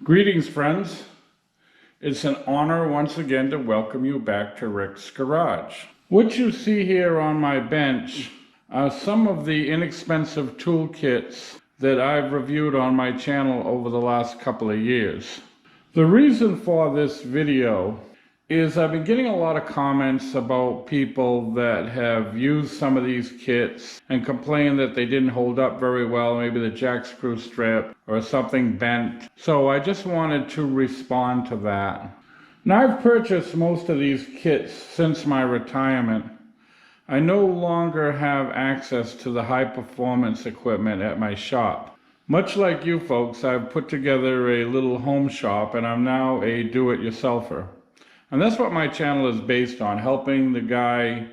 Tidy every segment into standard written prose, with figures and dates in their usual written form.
Greetings, friends. It's an honor once again to welcome you back to Rick's Garage. What you see here on my bench are some of the inexpensive toolkits that I've reviewed on my channel over the last couple of years. The reason for this video is I've been getting a lot of comments about people that have used some of these kits and complain that they didn't hold up very well, maybe the jack screw strip or something bent. So I just wanted to respond to that. Now, I've purchased most of these kits since my retirement. I no longer have access to the high performance equipment at my shop. Much like you folks, I've put together a little home shop and I'm now a do-it-yourselfer. And that's what my channel is based on, helping the guy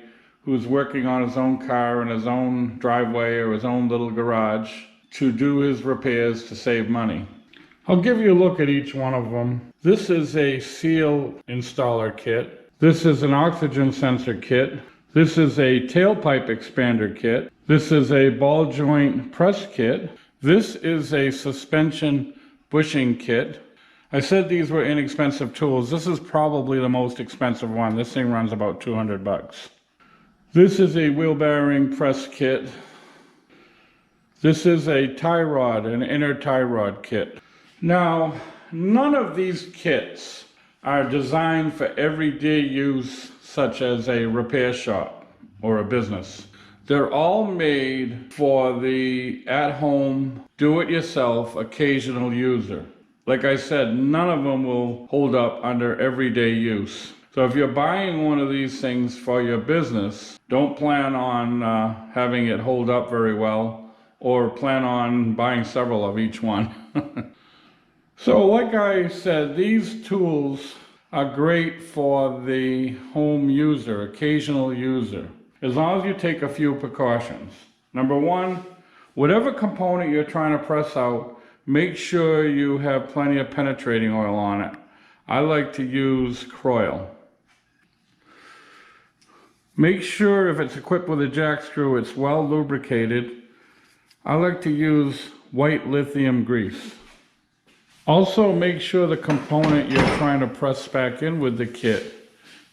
who's working on his own car in his own driveway or his own little garage to do his repairs to save money. I'll give you a look at each one of them. This is a seal installer kit. This is an oxygen sensor kit. This is a tailpipe expander kit. This is a ball joint press kit. This is a suspension bushing kit. I said these were inexpensive tools. This is probably the most expensive one. This thing runs about 200 bucks. This is a wheel bearing press kit. This is a tie rod, an inner tie rod kit. Now, none of these kits are designed for everyday use, such as a repair shop or a business. They're all made for the at-home, do-it-yourself, occasional user. Like I said, none of them will hold up under everyday use. So if you're buying one of these things for your business, don't plan on having it hold up very well, or plan on buying several of each one. So like I said, these tools are great for the home user, occasional user, as long as you take a few precautions. Number one, whatever component you're trying to press out, make sure you have plenty of penetrating oil on it. I like to use Kroil. Make sure if it's equipped with a jack screw, it's well lubricated. I like to use white lithium grease. Also, make sure the component you're trying to press back in with the kit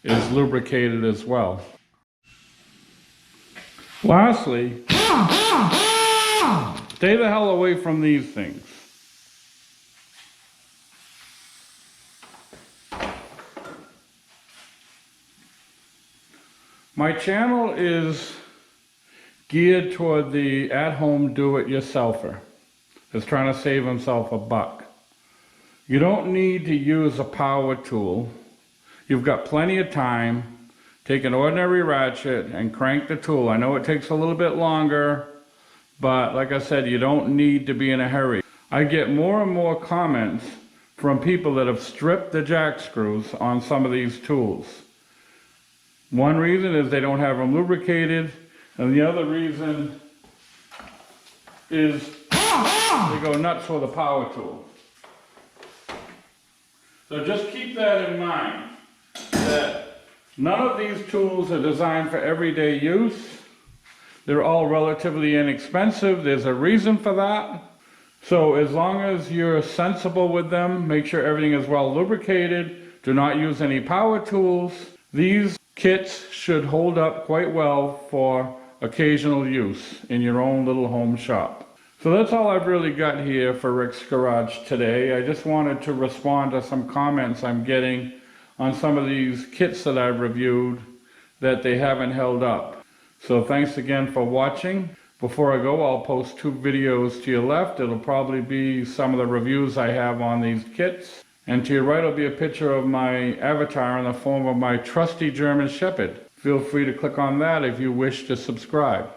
is lubricated as well. Lastly, stay the hell away from these things. My channel is geared toward the at-home do-it-yourselfer that's trying to save himself a buck. You don't need to use a power tool. You've got plenty of time. Take an ordinary ratchet and crank the tool. I know it takes a little bit longer, but like I said, you don't need to be in a hurry. I get more and more comments from people that have stripped the jack screws on some of these tools. One reason is they don't have them lubricated, and the other reason is they go nuts with a power tool. So just keep that in mind, that none of these tools are designed for everyday use. They're all relatively inexpensive. There's a reason for that. So as long as you're sensible with them, make sure everything is well lubricated. Do not use any power tools. These kits should hold up quite well for occasional use in your own little home shop. So that's all I've really got here for Rick's Garage today. I just wanted to respond to some comments I'm getting on some of these kits that I've reviewed that they haven't held up. So thanks again for watching. Before I go, I'll post 2 videos to your left. It'll probably be some of the reviews I have on these kits. And to your right will be a picture of my avatar in the form of my trusty German Shepherd. Feel free to click on that if you wish to subscribe.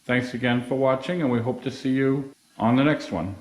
Thanks again for watching, and we hope to see you on the next one.